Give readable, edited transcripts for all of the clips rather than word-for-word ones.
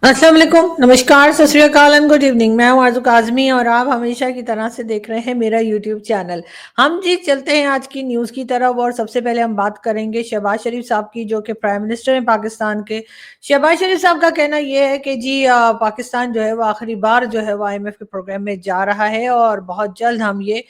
अस्सलाम वालेकुम, नमस्कार, सत श्री अकाल एंड गुड इवनिंग। मैं हूं आरज़ू काज़मी और आप हमेशा की तरह से देख रहे हैं मेरा यूट्यूब चैनल। हम जी चलते हैं आज की न्यूज़ की तरफ और सबसे पहले हम बात करेंगे शहबाज शरीफ साहब की, जो कि प्राइम मिनिस्टर हैं पाकिस्तान के। शहबाज शरीफ साहब का कहना ये है कि जी पाकिस्तान जो है वो आखिरी बार जो है वो आईएमएफ के प्रोग्राम में जा रहा है और बहुत जल्द हम ये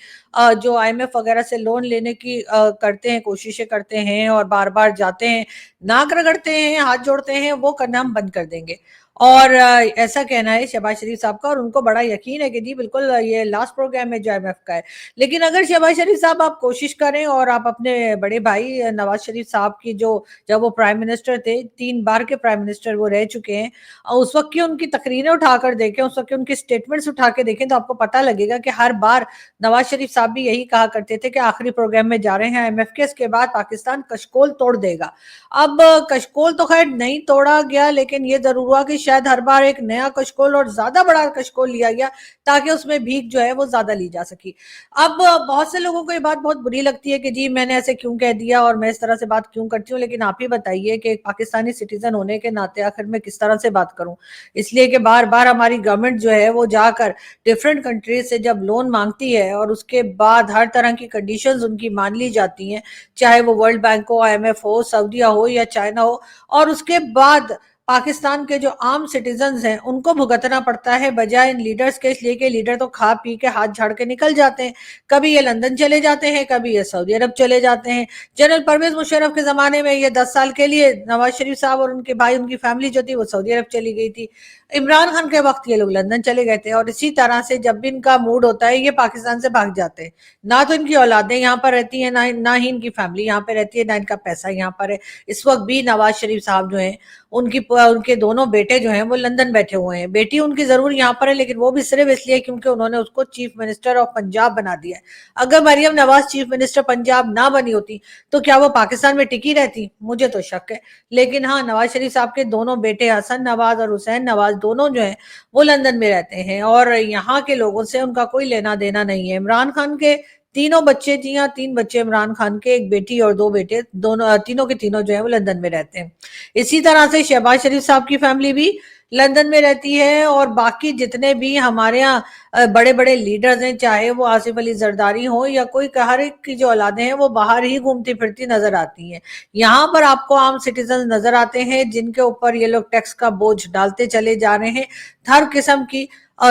जो आईएमएफ वगैरह से लोन लेने की करते हैं, कोशिशें करते हैं और बार बार जाते हैं, नाक रगड़ते हैं, हाथ जोड़ते हैं, वो करना हम बंद कर देंगे। और ऐसा कहना है शहबाज शरीफ साहब का और उनको बड़ा यकीन है कि जी बिल्कुल ये लास्ट प्रोग्राम है जो आईएमएफ का है। लेकिन अगर शहबाज शरीफ साहब आप कोशिश करें और आप अपने बड़े भाई नवाज शरीफ साहब की, जो जब वो प्राइम मिनिस्टर थे, 3 बार के प्राइम मिनिस्टर वो रह चुके हैं, उस वक्त की उनकी तकरीरें उठाकर देखें, उस वक्त की उनकी स्टेटमेंट्स उठा के देखें, तो आपको पता लगेगा कि हर बार नवाज शरीफ साहब भी यही कहा करते थे कि आखिरी प्रोग्राम में जा रहे हैं आईएमएफ के, इसके बाद पाकिस्तान कशकोल तोड़ देगा। अब कशकोल तो खैर नहीं तोड़ा गया, लेकिन ये जरूर हुआ कि शायद हर बार एक नया कशकोल और ज्यादा बड़ा कशकोल लिया गया ताकि उसमें भीख जो है वो ज्यादा ली जा सकी। अब बहुत से लोगों को ये बात बहुत बुरी लगती है कि जी मैंने ऐसे क्यों कह दिया और मैं इस तरह से बात क्यों करती हूँ, लेकिन आप ही बताइए कि एक पाकिस्तानी सिटीजन होने के नाते आखिर मैं किस तरह से बात करूं। इसलिए कि बार बार हमारी गवर्नमेंट जो है वो जाकर डिफरेंट कंट्रीज से जब लोन मांगती है और उसके बाद हर तरह की कंडीशंस उनकी मान ली जाती हैं, चाहे वो वर्ल्ड बैंक हो, आईएमएफ हो, सऊदीया हो या चाइना हो, और उसके बाद पाकिस्तान के जो आम सिटीजन्स हैं उनको भुगतना पड़ता है बजाय इन लीडर्स के, इसलिए कि लीडर तो खा पी के हाथ झाड़ के निकल जाते हैं। कभी ये लंदन चले जाते हैं, कभी ये सऊदी अरब चले जाते हैं। जनरल परवेज मुशर्रफ के जमाने में ये 10 साल के लिए नवाज शरीफ साहब और उनके भाई, उनकी फैमिली जो थी वो सऊदी अरब चली गई थी। इमरान खान के वक्त ये लोग लंदन चले गए थे, और इसी तरह से जब भी इनका मूड होता है ये पाकिस्तान से भाग जाते हैं। ना तो इनकी औलादें यहाँ पर रहती हैं, ना ही इनकी फैमिली यहाँ पे रहती है, ना इनका पैसा यहाँ पर है। इस वक्त भी नवाज शरीफ साहब जो हैं, उनके दोनों बेटे जो हैं वो लंदन बैठे हुए हैं। बेटी उनकी जरूर यहाँ पर है, लेकिन वो भी सिर्फ इसलिए क्योंकि उन्होंने उसको चीफ मिनिस्टर ऑफ पंजाब बना दिया है। अगर मरियम नवाज चीफ मिनिस्टर पंजाब ना बनी होती तो क्या वो पाकिस्तान में टिकी रहती, मुझे तो शक है। लेकिन हाँ, नवाज शरीफ साहब के दोनों बेटे हसन नवाज और हुसैन नवाज दोनों जो है वो लंदन में रहते हैं और यहाँ के लोगों से उनका कोई लेना देना नहीं है। इमरान खान के तीनों बच्चे, जी हाँ, 3 बच्चे इमरान खान के, एक बेटी और 2 बेटे, दोनों तीनों के तीनों जो है वो लंदन में रहते हैं। इसी तरह से शहबाज शरीफ साहब की फैमिली भी लंदन में रहती है और बाकी जितने भी हमारे यहाँ बड़े बड़े लीडर्स हैं, चाहे वो आसिफ अली जरदारी हो या कोई, हर एक की जो औलादें हैं वो बाहर ही घूमती फिरती नजर आती हैं। यहाँ पर आपको आम सिटीजन नजर आते हैं जिनके ऊपर ये लोग टैक्स का बोझ डालते चले जा रहे हैं। हर किस्म की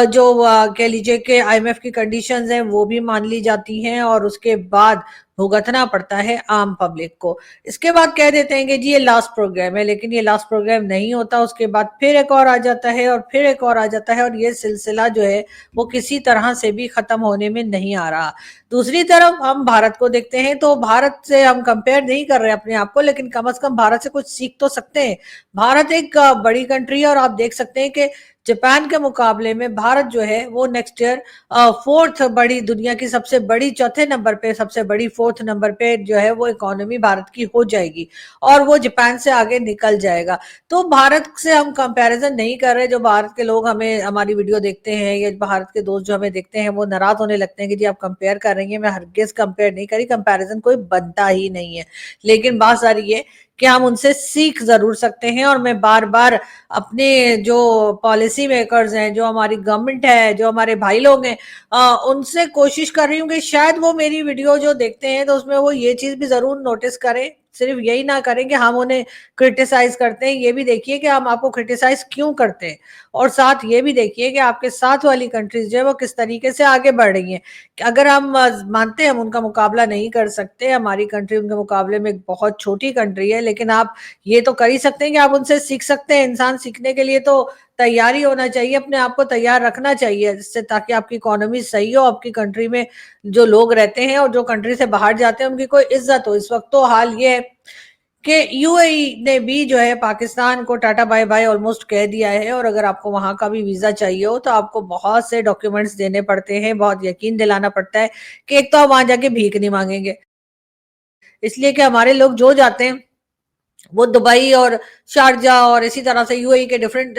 जो कह लीजिए कि आईएमएफ की कंडीशंस हैं वो भी मान ली जाती हैं और उसके बाद भुगतना पड़ता है आम पब्लिक को। इसके बाद कह देते हैं कि जी ये लास्ट प्रोग्राम है, लेकिन ये लास्ट प्रोग्राम नहीं होता। उसके बाद फिर एक और आ जाता है और फिर एक और आ जाता है, और ये सिलसिला जो है वो किसी तरह से भी खत्म होने में नहीं आ रहा। दूसरी तरफ हम भारत को देखते हैं तो भारत से हम कंपेयर नहीं कर रहे अपने आप को, लेकिन कम से कम भारत से कुछ सीख तो सकते हैं। भारत एक बड़ी कंट्री है और आप देख सकते हैं कि जापान के मुकाबले में भारत जो है वो नेक्स्ट ईयर फोर्थ बड़ी, दुनिया की सबसे बड़ी, चौथे नंबर पे सबसे बड़ी, फोर्थ नंबर पे जो है वो इकोनॉमी भारत की हो जाएगी और वो जापान से आगे निकल जाएगा। तो भारत से हम कंपैरिजन नहीं कर रहे। जो भारत के लोग हमें, हमारी वीडियो देखते हैं या भारत के दोस्त जो हमें देखते हैं वो नाराज होने लगते हैं कि जी आप कंपेयर कर रही हैं। मैं हरगिज कंपेयर नहीं करी, कंपैरिजन कोई बनता ही नहीं है। लेकिन बात सारी ये कि हम उनसे सीख जरूर सकते हैं और मैं बार बार अपने जो पॉलिसी मेकर्स हैं, जो हमारी गवर्नमेंट है, जो हमारे भाई लोग हैं, उनसे कोशिश कर रही हूँ कि शायद वो मेरी वीडियो जो देखते हैं तो उसमें वो ये चीज भी जरूर नोटिस करें। सिर्फ यही ना करें कि हम उन्हें क्रिटिसाइज करते हैं, ये भी देखिए कि हम आपको क्रिटिसाइज क्यों करते हैं, और साथ ये भी देखिए कि आपके साथ वाली कंट्रीज जो है वो किस तरीके से आगे बढ़ रही हैं। अगर हम मानते हैं हम उनका मुकाबला नहीं कर सकते, हमारी कंट्री उनके मुकाबले में एक बहुत छोटी कंट्री है, लेकिन आप ये तो कर ही सकते हैं कि आप उनसे सीख सकते हैं। इंसान सीखने के लिए तो तैयारी होना चाहिए, अपने आप को तैयार रखना चाहिए, जिससे ताकि आपकी इकोनॉमी सही हो, आपकी कंट्री में जो लोग रहते हैं और जो कंट्री से बाहर जाते हैं उनकी कोई इज्जत हो। इस वक्त तो हाल ये है कि यूएई ने भी जो है पाकिस्तान को टाटा बाय बाय ऑलमोस्ट कह दिया है, और अगर आपको वहां का भी वीजा चाहिए हो तो आपको बहुत से डॉक्यूमेंट्स देने पड़ते हैं, बहुत यकीन दिलाना पड़ता है कि एक तो आप वहां जाके भीख नहीं मांगेंगे। इसलिए कि हमारे लोग जो जाते हैं वो दुबई और शारजा और इसी तरह से यूएई के डिफरेंट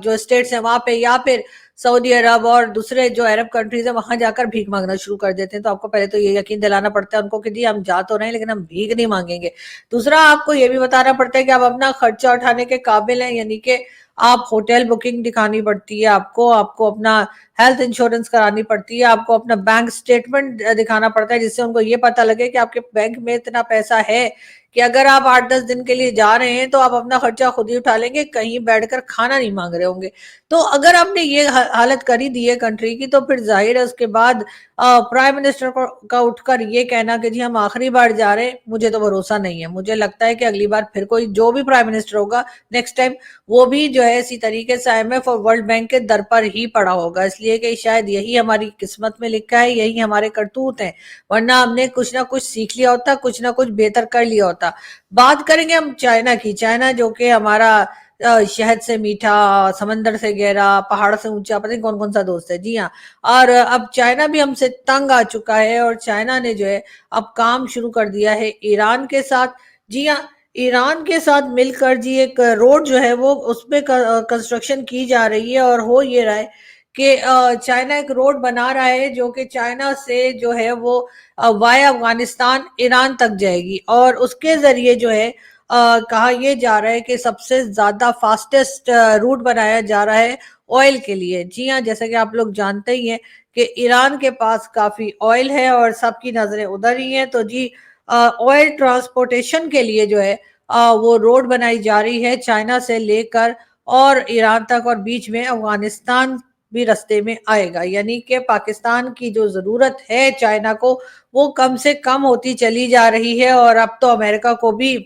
जो स्टेट्स हैं वहां पे, या फिर सऊदी अरब और दूसरे जो अरब कंट्रीज है वहां जाकर भीख मांगना शुरू कर देते हैं। तो आपको पहले तो ये यकीन दिलाना पड़ता है उनको कि जी हम जा तो रहे हैं लेकिन हम भीख नहीं मांगेंगे। दूसरा आपको ये भी बताना पड़ता है कि आप अपना खर्चा उठाने के काबिल हैं, यानी कि आप होटल बुकिंग दिखानी पड़ती है, आपको आपको अपना हेल्थ इंश्योरेंस करानी पड़ती है, आपको अपना बैंक स्टेटमेंट दिखाना पड़ता है, जिससे उनको ये पता लगे कि आपके बैंक में इतना पैसा है कि अगर आप 8-10 दिन के लिए जा रहे हैं तो आप अपना खर्चा खुद ही उठा लेंगे, कहीं बैठकर खाना नहीं मांग रहे होंगे। तो अगर आपने ये हालत कर ही दी है कंट्री की, तो फिर जाहिर है उसके बाद प्राइम मिनिस्टर का उठकर ये कहना कि जी हम आखिरी बार जा रहे हैं, मुझे तो भरोसा नहीं है। मुझे लगता है कि अगली बार फिर कोई जो भी प्राइम मिनिस्टर होगा नेक्स्ट टाइम, वो भी जो है इसी तरीके से IMF और वर्ल्ड बैंक के दर पर ही पड़ा होगा, इसलिए कि शायद यही हमारी किस्मत में लिखा है, यही हमारे करतूत हैं, वरना हमने कुछ ना कुछ सीख लिया होता, कुछ ना कुछ बेहतर कर लिया होता। बात करेंगे हम चाइना की। चाइना जो कि हमारा शहद से मीठा, समंदर से गहरा, पहाड़ से ऊंचा, पता नहीं कौन कौन सा दोस्त है। जी हाँ, और अब चाइना भी हमसे तंग आ चुका है और चाइना ने जो है अब काम शुरू कर दिया है ईरान के साथ। जी हाँ, ईरान के साथ मिलकर जी एक रोड जो है वो उसमें कंस्ट्रक्शन की जा रही है, और हो ये रहा है कि चाइना एक रोड बना रहा है जो कि चाइना से जो है वो वाया अफगानिस्तान ईरान तक जाएगी, और उसके जरिए जो है कहा यह जा रहा है कि सबसे ज्यादा फास्टेस्ट रूट बनाया जा रहा है ऑयल के लिए। जी हाँ, जैसा कि आप लोग जानते ही हैं कि ईरान के पास काफी ऑयल है और सबकी नजरें उधर ही हैं। तो जी ऑयल ट्रांसपोर्टेशन के लिए जो है वो रोड बनाई जा रही है चाइना से लेकर और ईरान तक, और बीच में अफगानिस्तान भी रास्ते में आएगा, यानी कि पाकिस्तान की जो जरूरत है चाइना को वो कम से कम होती चली जा रही है, और अब तो अमेरिका को भी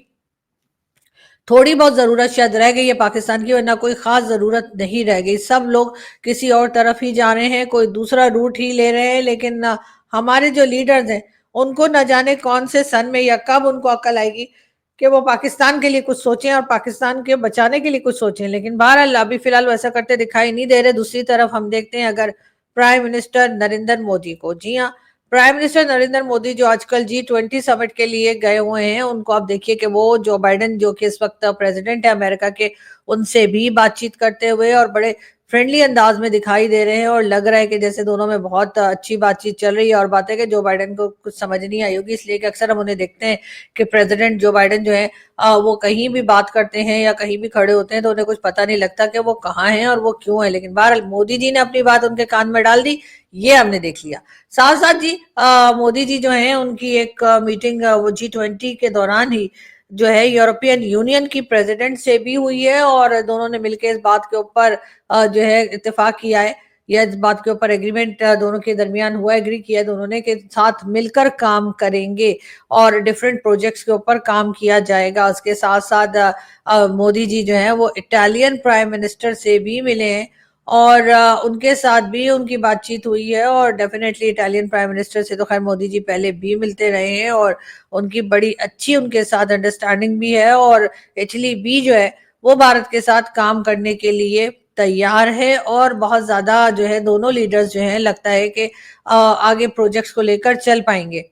थोड़ी बहुत जरूरत शायद रह गई है पाकिस्तान की, वरना कोई खास जरूरत नहीं रह गई। सब लोग किसी और तरफ ही जा रहे हैं, कोई दूसरा रूट ही ले रहे हैं, लेकिन हमारे जो लीडर्स हैं उनको न जाने कौन से सन में या कब उनको अक्ल आएगी कि वो पाकिस्तान के लिए कुछ सोचें और पाकिस्तान के बचाने के लिए कुछ सोचें। लेकिन बहरहाल अभी फिलहाल वैसा करते दिखाई नहीं दे रहे। दूसरी तरफ हम देखते हैं अगर प्राइम मिनिस्टर नरेंद्र मोदी को। जी हाँ, प्राइम मिनिस्टर नरेंद्र मोदी जो आजकल G20 समिट के लिए गए हुए हैं, उनको आप देखिए कि वो जो बाइडेन जो कि इस वक्त प्रेसिडेंट है अमेरिका के, उनसे भी बातचीत करते हुए और बड़े फ्रेंडली अंदाज में दिखाई दे रहे हैं, और लग रहा है कि जैसे दोनों में बहुत अच्छी बातचीत चल रही है। और बात है कि जो बाइडेन को कुछ समझ नहीं आई होगी, इसलिए कि अक्सर हम उन्हें देखते हैं कि प्रेसिडेंट जो बाइडेन जो है वो कहीं भी बात करते हैं या कहीं भी खड़े होते हैं तो उन्हें कुछ पता नहीं लगता कि वो कहाँ हैं और वो क्यों है। लेकिन बहरहाल मोदी जी ने अपनी बात उनके कान में डाल दी, ये हमने देख लिया। साथ साथ जी मोदी जी जो हैं उनकी एक मीटिंग वो G20 के दौरान ही जो है यूरोपियन यूनियन की प्रेसिडेंट से भी हुई है, और दोनों ने मिलकर इस बात के ऊपर जो है इत्तेफाक किया है, या इस बात के ऊपर एग्रीमेंट दोनों के दरमियान हुआ, एग्री किया दोनों ने कि साथ मिलकर काम करेंगे और डिफरेंट प्रोजेक्ट्स के ऊपर काम किया जाएगा। उसके साथ साथ मोदी जी जो है वो इटालियन प्राइम मिनिस्टर से भी मिले हैं, और उनके साथ भी उनकी बातचीत हुई है, और डेफिनेटली इटालियन प्राइम मिनिस्टर से तो खैर मोदी जी पहले भी मिलते रहे हैं और उनकी बड़ी अच्छी उनके साथ अंडरस्टैंडिंग भी है, और इटली भी जो है वो भारत के साथ काम करने के लिए तैयार है, और बहुत ज्यादा जो है दोनों लीडर्स जो हैं लगता है कि आगे प्रोजेक्ट्स को लेकर चल पाएंगे।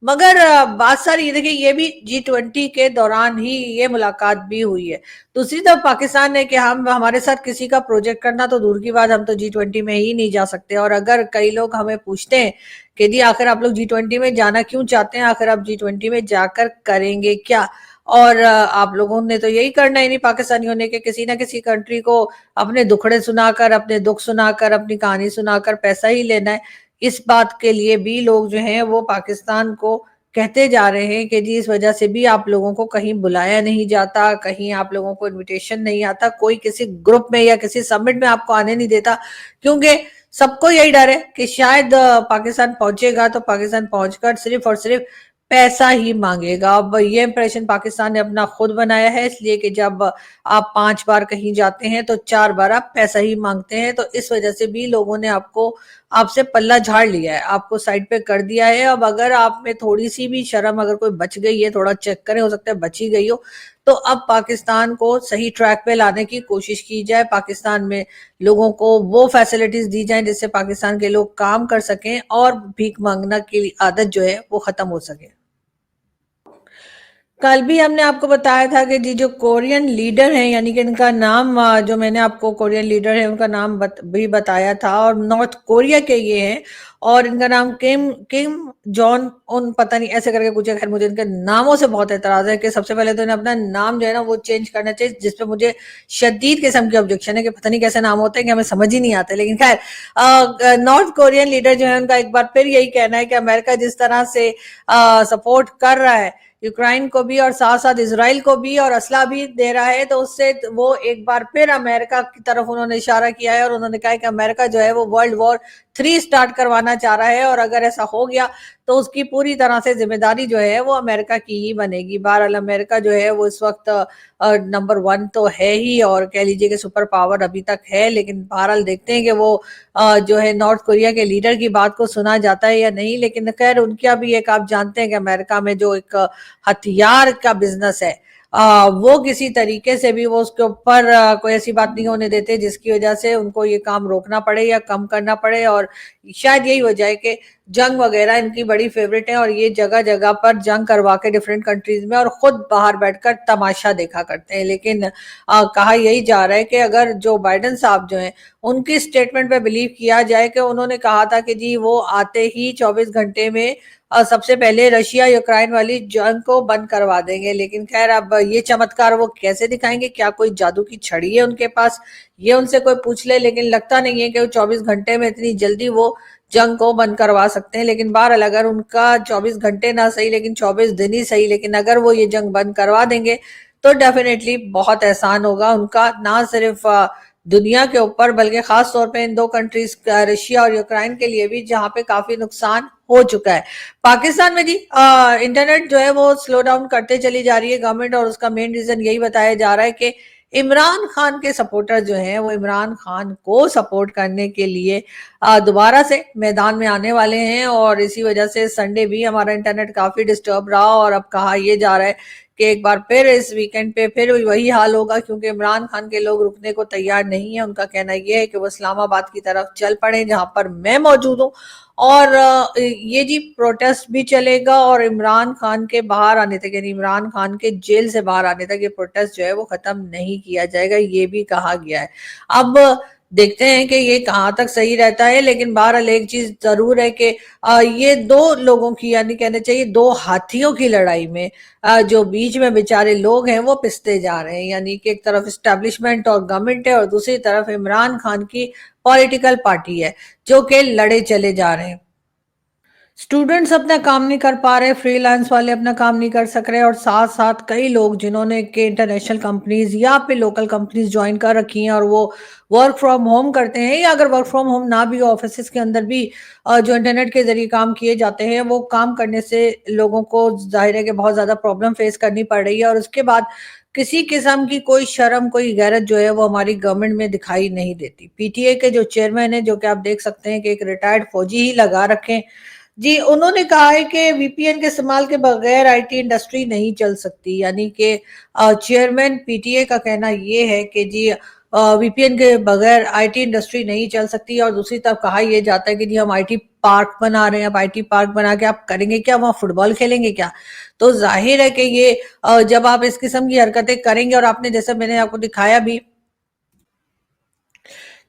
मगर बात सारी ये देखिए, ये भी G20 के दौरान ही ये मुलाकात भी हुई है। दूसरी तरफ पाकिस्तान ने कि हम हमारे साथ किसी का प्रोजेक्ट करना तो दूर की बात, हम तो G20 में ही नहीं जा सकते। और अगर कई लोग हमें पूछते हैं कि जी आखिर आप लोग G20 में जाना क्यों चाहते हैं, आखिर आप G20 में जाकर करेंगे क्या, और आप लोगों ने तो यही करना ही नहीं पाकिस्तानियों ने कि किसी ना किसी कंट्री को अपने दुखड़े सुनाकर, अपने दुख सुनाकर, अपनी कहानी सुनाकर पैसा ही लेना है। इस बात के लिए भी लोग जो हैं वो पाकिस्तान को कहते जा रहे हैं कि जी इस वजह से भी आप लोगों को कहीं बुलाया नहीं जाता, कहीं आप लोगों को इनविटेशन नहीं आता, कोई किसी ग्रुप में या किसी समिट में आपको आने नहीं देता, क्योंकि सबको यही डर है कि शायद पाकिस्तान पहुंचेगा तो पाकिस्तान पहुंचकर सिर्फ और सिर्फ पैसा ही मांगेगा। अब ये इंप्रेशन पाकिस्तान ने अपना खुद बनाया है, इसलिए कि जब आप 5 बार कहीं जाते हैं तो 4 बार आप पैसा ही मांगते हैं। तो इस वजह से भी लोगों ने आपसे पल्ला झाड़ लिया है, आपको साइड पे कर दिया है। अब अगर आप में थोड़ी सी भी शर्म अगर कोई बच गई है, थोड़ा चेक करें, हो सकता है बची गई हो, तो अब पाकिस्तान को सही ट्रैक पे लाने की कोशिश की जाए। पाकिस्तान में लोगों को वो फैसिलिटीज दी जाए जिससे पाकिस्तान के लोग काम कर सकें और भीख मांगना की आदत जो है वो खत्म हो सके। कल भी हमने आपको बताया था कि जी जो कोरियन लीडर हैं, यानी कि इनका नाम जो मैंने आपको कोरियन लीडर है उनका नाम भी बताया था, और नॉर्थ कोरिया के ये हैं, और इनका नाम किम किम जॉन उन पता नहीं ऐसे करके कुछ है। खैर मुझे इनके नामों से बहुत एतराज है कि सबसे पहले तो इन्हें अपना नाम जो है ना वो चेंज करना चाहिए, जिसपे मुझे शदीद किस्म की ऑब्जेक्शन है कि पता नहीं कैसे नाम होते हैं कि हमें समझ ही नहीं आते। लेकिन खैर नॉर्थ कोरियन लीडर जो है उनका एक बार फिर यही कहना है कि अमेरिका जिस तरह से सपोर्ट कर रहा है यूक्रेन को भी और साथ साथ इसराइल को भी और असला भी दे रहा है, तो उससे वो एक बार फिर अमेरिका की तरफ उन्होंने इशारा किया है और उन्होंने कहा है कि अमेरिका जो है वो वर्ल्ड वॉर 3 स्टार्ट करवाना चाह रहा है, और अगर ऐसा हो गया तो उसकी पूरी तरह से जिम्मेदारी जो है वो अमेरिका की ही बनेगी। बहरहाल अमेरिका जो है वो इस वक्त नंबर 1 तो है ही, और कह लीजिए कि सुपर पावर अभी तक है, लेकिन बहरहाल देखते हैं कि वो जो है नॉर्थ कोरिया के लीडर की बात को सुना जाता है या नहीं। लेकिन खैर उनका भी एक, आप जानते हैं कि अमेरिका में जो एक हथियार का बिजनेस है, वो किसी तरीके से भी वो उसके ऊपर कोई ऐसी बात नहीं होने देते जिसकी वजह से उनको ये काम रोकना पड़े या कम करना पड़े, और शायद यही वजह है कि जंग वगैरह इनकी बड़ी फेवरेट है, और ये जगह जगह पर जंग करवा के डिफरेंट कंट्रीज में और खुद बाहर बैठकर तमाशा देखा करते हैं। लेकिन कहा यही जा रहा है कि अगर जो बाइडेन साहब जो हैं उनकी स्टेटमेंट पे बिलीव किया जाए कि उन्होंने कहा था कि जी वो आते ही 24 घंटे में सबसे पहले रशिया यूक्रेन वाली जंग को बंद करवा देंगे। लेकिन खैर अब ये चमत्कार वो कैसे दिखाएंगे, क्या कोई जादू की छड़ी है उनके पास, ये उनसे कोई पूछ ले। लेकिन लगता नहीं है कि वो 24 घंटे में इतनी जल्दी वो जंग को बंद करवा सकते हैं। लेकिन बहरहाल अगर उनका 24 घंटे ना सही लेकिन 24 दिन ही सही, लेकिन अगर वो ये जंग बंद करवा देंगे तो डेफिनेटली बहुत एहसान होगा उनका, ना सिर्फ दुनिया के ऊपर बल्कि खास तौर पे इन 2 कंट्रीज रशिया और यूक्रेन के लिए भी, जहां पे काफी नुकसान हो चुका है। पाकिस्तान में जी इंटरनेट जो है वो स्लो डाउन करते चली जा रही है गवर्नमेंट, और उसका मेन रीजन यही बताया जा रहा है कि इमरान खान के सपोर्टर जो हैं वो इमरान खान को सपोर्ट करने के लिए दोबारा से मैदान में आने वाले हैं, और इसी वजह से संडे भी हमारा इंटरनेट काफी डिस्टर्ब रहा, और अब कहा यह जा रहा है कि एक बार फिर इस वीकेंड पे फिर वही हाल होगा, क्योंकि इमरान खान के लोग रुकने को तैयार नहीं है। उनका कहना यह है कि वो इस्लामाबाद की तरफ चल पड़े जहां पर मैं मौजूद हूँ, और ये जी प्रोटेस्ट भी चलेगा, और इमरान खान के बाहर आने तक, यानी इमरान खान के जेल से बाहर आने तक ये प्रोटेस्ट जो है वो खत्म नहीं किया जाएगा, ये भी कहा गया है। अब देखते हैं कि ये कहाँ तक सही रहता है। लेकिन बहरहाल एक चीज जरूर है कि ये 2 लोगों की, यानी कहना चाहिए 2 हाथियों की लड़ाई में जो बीच में बेचारे लोग हैं वो पिसते जा रहे हैं, यानी कि एक तरफ एस्टेब्लिशमेंट और गवर्नमेंट है और दूसरी तरफ इमरान खान की पॉलिटिकल पार्टी है, जो कि लड़े चले जा रहे हैं। स्टूडेंट्स अपना काम नहीं कर पा रहे, फ्रीलांस वाले अपना काम नहीं कर सक रहे, और साथ साथ कई लोग जिन्होंने के इंटरनेशनल कंपनीज या फिर लोकल कंपनीज ज्वाइन कर रखी हैं और वो वर्क फ्रॉम होम करते हैं, या अगर वर्क फ्रॉम होम ना भी ऑफिस के अंदर भी जो इंटरनेट के जरिए काम किए जाते हैं, वो काम करने से लोगों को जाहिर है कि बहुत ज्यादा प्रॉब्लम फेस करनी पड़ रही है, और उसके बाद किसी किस्म की कोई शर्म कोई गैरत जो है वो हमारी गवर्नमेंट में दिखाई नहीं देती। पीटीए के जो चेयरमैन है, जो कि आप देख सकते हैं कि एक रिटायर्ड फौजी ही लगा रखे जी, उन्होंने कहा है कि वीपीएन के इस्तेमाल के बगैर आईटी इंडस्ट्री नहीं चल सकती, यानी कि चेयरमैन पीटीए का कहना ये है कि जी वीपीएन के बगैर आईटी इंडस्ट्री नहीं चल सकती, और दूसरी तरफ कहा यह जाता है कि जी हम आईटी पार्क बना रहे हैं, अब आईटी पार्क बना के आप करेंगे क्या, वहां फुटबॉल खेलेंगे क्या? तो जाहिर है कि ये जब आप इस किस्म की हरकतें करेंगे, और आपने जैसे मैंने आपको दिखाया भी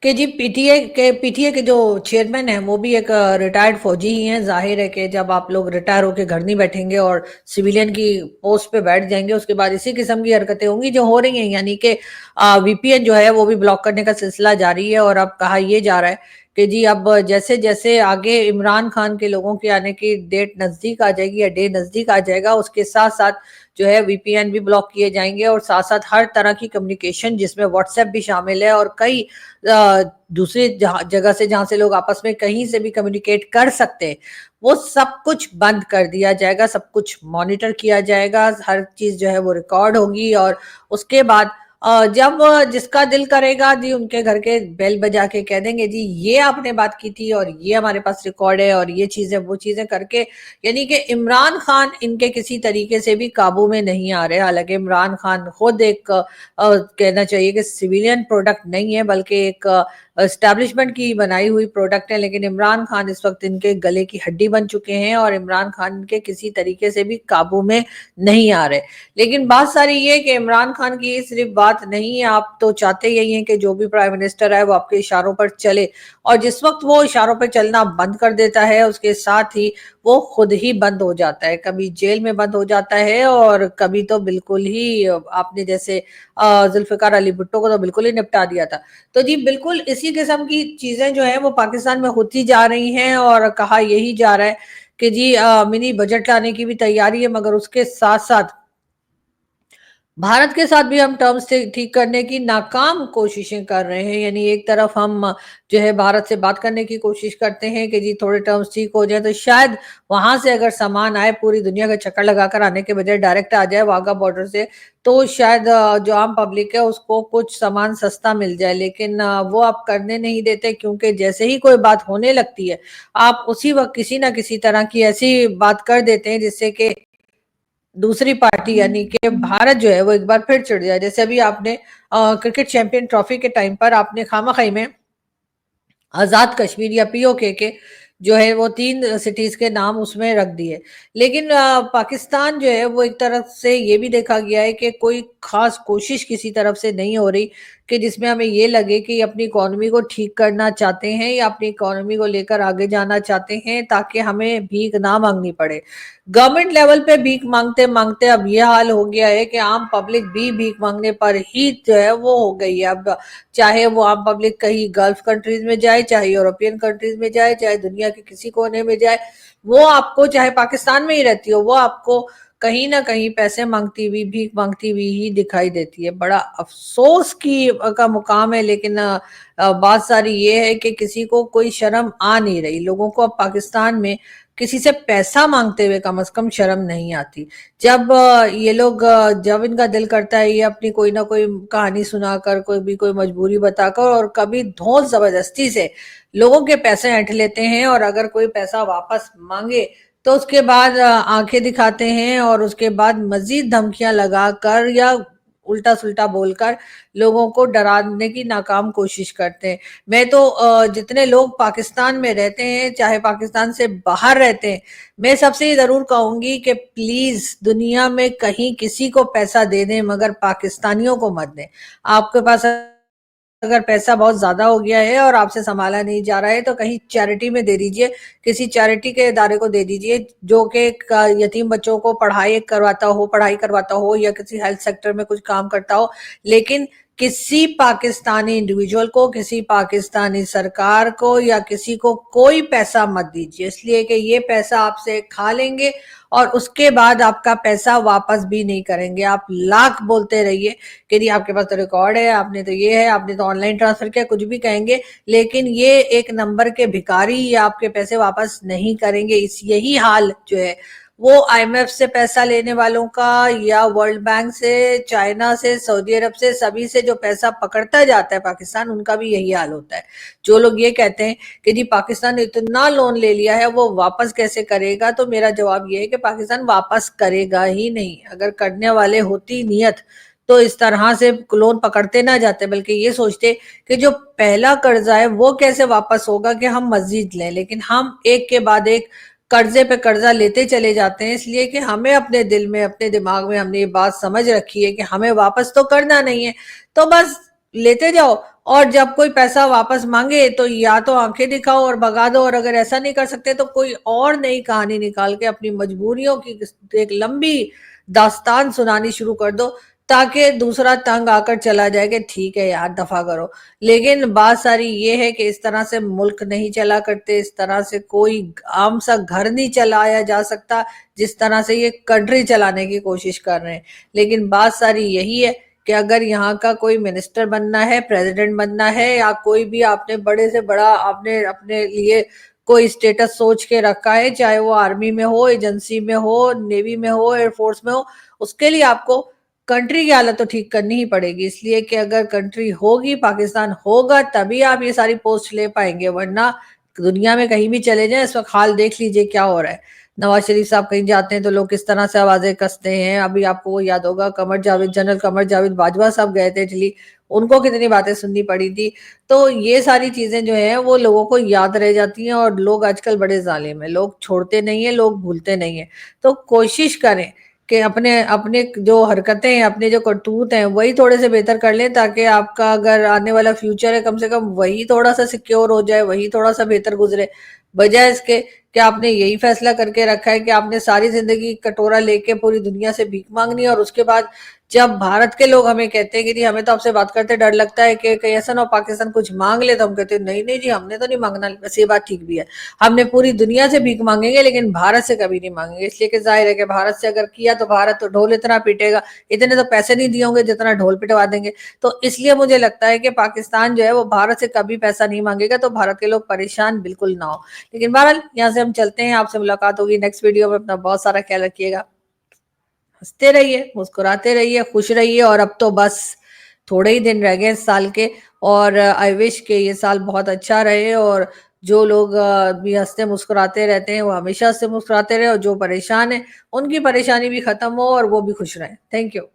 कि जी पीटीए के जो चेयरमैन हैं वो भी एक रिटायर्ड फौजी ही हैं। जाहिर है कि जब आप लोग रिटायर होकर घर नहीं बैठेंगे और सिविलियन की पोस्ट पे बैठ जाएंगे, उसके बाद इसी किस्म की हरकतें होंगी जो हो रही हैं, यानी कि वीपीएन जो है वो भी ब्लॉक करने का सिलसिला जारी है। और अब कहा यह जा रहा है कि जी अब जैसे जैसे आगे इमरान खान के लोगों के आने की डेट नजदीक आ जाएगी या डे नजदीक आ जाएगा, उसके साथ साथ जो है वीपीएन भी ब्लॉक किए जाएंगे, और साथ साथ हर तरह की कम्युनिकेशन जिसमें व्हाट्सएप भी शामिल है और कई दूसरी जगह से जहां से लोग आपस में कहीं से भी कम्युनिकेट कर सकते हैं, वो सब कुछ बंद कर दिया जाएगा, सब कुछ मॉनिटर किया जाएगा, हर चीज जो है वो रिकॉर्ड होगी, और उसके बाद जब जिसका दिल करेगा जी उनके घर के बेल बजा के कह देंगे जी ये आपने बात की थी और ये हमारे पास रिकॉर्ड है और ये चीजें वो चीजें करके, यानी कि इमरान खान इनके किसी तरीके से भी काबू में नहीं आ रहे। हालांकि इमरान खान खुद एक कहना चाहिए कि सिविलियन प्रोडक्ट नहीं है बल्कि एक एस्टैब्लिशमेंट की बनाई हुई प्रोडक्ट है, लेकिन इमरान खान इस वक्त इनके गले की हड्डी बन चुके हैं और इमरान खान के किसी तरीके से भी काबू में नहीं आ रहे। लेकिन बात सारी ये कि इमरान खान की सिर्फ बात नहीं है, आप तो चाहते यही हैं कि जो भी प्राइम मिनिस्टर है वो आपके इशारों पर चले, और जिस वक्त वो इशारों पर चलना बंद कर देता है उसके साथ ही वो खुद ही बंद हो जाता है, कभी जेल में बंद हो जाता है और कभी तो बिल्कुल ही आपने जैसे जुल्फिकार अली भुट्टो को तो बिल्कुल ही निपटा दिया था। तो जी बिल्कुल इसी किस्म की चीजें जो है वो पाकिस्तान में होती जा रही हैं और कहा यही जा रहा है कि जी मिनी बजट लाने की भी तैयारी है, मगर उसके साथ साथ भारत के साथ भी हम टर्म्स ठीक करने की नाकाम कोशिशें कर रहे हैं। यानी एक तरफ हम जो है भारत से बात करने की कोशिश करते हैं कि जी थोड़े टर्म्स ठीक हो जाए, तो शायद वहां से अगर सामान आए पूरी दुनिया का चक्कर लगाकर आने के बजाय डायरेक्ट आ जाए वाघा बॉर्डर से, तो शायद जो आम पब्लिक है उसको कुछ सामान सस्ता मिल जाए। लेकिन वो आप करने नहीं देते, क्योंकि जैसे ही कोई बात होने लगती है आप उसी वक्त किसी ना किसी तरह की ऐसी बात कर देते हैं जिससे कि दूसरी पार्टी यानी कि भारत जो है वो एक बार फिर चिढ़ जाए। जैसे अभी आपने क्रिकेट चैंपियन ट्रॉफी के टाइम पर आपने खामाखाई में आजाद कश्मीर या पीओके के जो है वो 3 सिटीज के नाम उसमें रख दिए। लेकिन पाकिस्तान जो है वो एक तरफ से ये भी देखा गया है कि कोई खास कोशिश किसी तरफ से नहीं हो रही कि जिसमें हमें ये लगे कि अपनी इकोनॉमी को ठीक करना चाहते हैं या अपनी इकोनॉमी को लेकर आगे जाना चाहते हैं ताकि हमें भीख ना मांगनी पड़े। गवर्नमेंट लेवल पे भीख मांगते मांगते अब ये हाल हो गया है कि आम पब्लिक भी भीख मांगने पर ही जो है वो हो गई है। अब चाहे वो आम पब्लिक कहीं गल्फ कंट्रीज में जाए, चाहे यूरोपियन कंट्रीज में जाए, चाहे दुनिया के किसी कोने में जाए, वो आपको चाहे पाकिस्तान में ही रहती हो वो आपको कहीं ना कहीं पैसे मांगती हुई भीख मांगती हुई ही दिखाई देती है। बड़ा अफसोस की का मुकाम है। लेकिन बात सारी ये है कि किसी को कोई शर्म आ नहीं रही। लोगों को अब पाकिस्तान में किसी से पैसा मांगते हुए कम से कम शर्म नहीं आती। जब ये लोग जब इनका दिल करता है ये अपनी कोई ना कोई कहानी सुनाकर, कोई भी कोई मजबूरी बताकर और कभी धौंस जबरदस्ती से लोगों के पैसे ऐंठ लेते हैं, और अगर कोई पैसा वापस मांगे तो उसके बाद आंखें दिखाते हैं और उसके बाद मजीद धमकियां लगाकर या उल्टा सुल्टा बोलकर लोगों को डराने की नाकाम कोशिश करते हैं। मैं तो जितने लोग पाकिस्तान में रहते हैं चाहे पाकिस्तान से बाहर रहते हैं, मैं सबसे ये जरूर कहूंगी कि प्लीज दुनिया में कहीं किसी को पैसा दे दें मगर पाकिस्तानियों को मत दें। आपके पास अगर पैसा बहुत ज्यादा हो गया है और आपसे संभाला नहीं जा रहा है तो कहीं चैरिटी में दे दीजिए, किसी चैरिटी के इदारे को दे दीजिए जो कि यतीम बच्चों को पढ़ाई करवाता हो या किसी हेल्थ सेक्टर में कुछ काम करता हो। लेकिन किसी पाकिस्तानी इंडिविजुअल को, किसी पाकिस्तानी सरकार को या किसी को कोई पैसा मत दीजिए, इसलिए कि ये पैसा आपसे खा लेंगे और उसके बाद आपका पैसा वापस भी नहीं करेंगे। आप लाख बोलते रहिए कि नहीं आपके पास तो रिकॉर्ड है, आपने तो ये है, आपने तो ऑनलाइन ट्रांसफर किया, कुछ भी कहेंगे, लेकिन ये एक नंबर के भिखारी या आपके पैसे वापस नहीं करेंगे। इस यही हाल जो है वो आईएमएफ से पैसा लेने वालों का या वर्ल्ड बैंक से, चाइना से, सऊदी अरब से, सभी से जो पैसा पकड़ता जाता है पाकिस्तान, उनका भी यही हाल होता है। जो लोग ये कहते हैं कि जी पाकिस्तान ने इतना लोन ले लिया है वो वापस कैसे करेगा, तो मेरा जवाब ये है कि पाकिस्तान वापस करेगा ही नहीं। अगर करने वाले होती नियत तो इस तरह से लोन पकड़ते ना जाते, बल्कि ये सोचते कि जो पहला कर्जा है वो कैसे वापस होगा कि हम मस्जिद लें। लेकिन हम एक के बाद एक कर्जे पे कर्जा लेते चले जाते हैं, इसलिए कि हमें अपने दिल में, अपने दिमाग में हमने ये बात समझ रखी है कि हमें वापस तो करना नहीं है, तो बस लेते जाओ। और जब कोई पैसा वापस मांगे तो या तो आंखें दिखाओ और भगा दो, और अगर ऐसा नहीं कर सकते तो कोई और नई कहानी निकाल के अपनी मजबूरियों की एक लंबी दास्तान सुनानी शुरू कर दो ताकि दूसरा तंग आकर चला जाए कि ठीक है यार दफा करो। लेकिन बात सारी ये है कि इस तरह से मुल्क नहीं चला करते, इस तरह से कोई आम सा घर नहीं चलाया जा सकता जिस तरह से ये कंट्री चलाने की कोशिश कर रहे हैं। लेकिन बात सारी यही है कि अगर यहाँ का कोई मिनिस्टर बनना है, प्रेसिडेंट बनना है, या कोई भी आपने बड़े से बड़ा आपने अपने लिए कोई स्टेटस सोच के रखा है, चाहे वो आर्मी में हो, एजेंसी में हो, नेवी में हो, एयरफोर्स में हो, उसके लिए आपको कंट्री की हालत तो ठीक करनी ही पड़ेगी, इसलिए कि अगर कंट्री होगी, पाकिस्तान होगा, तभी आप ये सारी पोस्ट ले पाएंगे, वरना दुनिया में कहीं भी चले जाएं, इस वक्त हाल देख लीजिए क्या हो रहा है। नवाज शरीफ साहब कहीं जाते हैं तो लोग किस तरह से आवाजें कसते हैं। अभी आपको वो याद होगा, जनरल कमर जावेद बाजवा साहब गए थे इटली, उनको कितनी बातें सुननी पड़ी थी। तो ये सारी चीजें जो है वो लोगों को याद रह जाती हैं, और लोग आजकल बड़े जालिम है, लोग छोड़ते नहीं है, लोग भूलते नहीं है। तो कोशिश करें कि अपने अपने जो हरकतें हैं, अपने जो करतूत हैं, वही थोड़े से बेहतर कर लें, ताकि आपका अगर आने वाला फ्यूचर है, कम से कम वही थोड़ा सा सिक्योर हो जाए, वही थोड़ा सा बेहतर गुजरे। बजाय इसके कि आपने यही फैसला करके रखा है कि आपने सारी जिंदगी कटोरा लेके पूरी दुनिया से भीख मांगनी है, और उसके बाद जब भारत के लोग हमें कहते हैं कि जी हमें तो आपसे बात करते डर लगता है कि कहीं ऐसा ना हो पाकिस्तान कुछ मांग ले, तो हम कहते हैं नहीं नहीं जी, हमने तो नहीं मांगना। वैसे ये बात ठीक भी है, हमने पूरी दुनिया से भीख मांगेंगे, लेकिन भारत से कभी नहीं मांगेंगे, इसलिए कि जाहिर है कि भारत से अगर किया तो भारत तो ढोल इतना पीटेगा, इतने तो पैसे नहीं दिए होंगे जितना ढोल पिटवा देंगे। तो इसलिए मुझे लगता है कि पाकिस्तान जो है वो भारत से कभी पैसा नहीं मांगेगा, तो भारत के लोग परेशान बिल्कुल ना हो। लेकिन बहरहाल यहाँ से हम चलते हैं, आपसे मुलाकात होगी नेक्स्ट वीडियो में। अपना बहुत सारा ख्याल रखिएगा, हंसते रहिए, मुस्कुराते रहिए, खुश रहिए। और अब तो बस थोड़े ही दिन रह गए इस साल के, और आई विश कि ये साल बहुत अच्छा रहे, और जो लोग भी हंसते मुस्कुराते रहते हैं वो हमेशा हंसते मुस्कुराते रहे, और जो परेशान है उनकी परेशानी भी खत्म हो और वो भी खुश रहें। Thank you.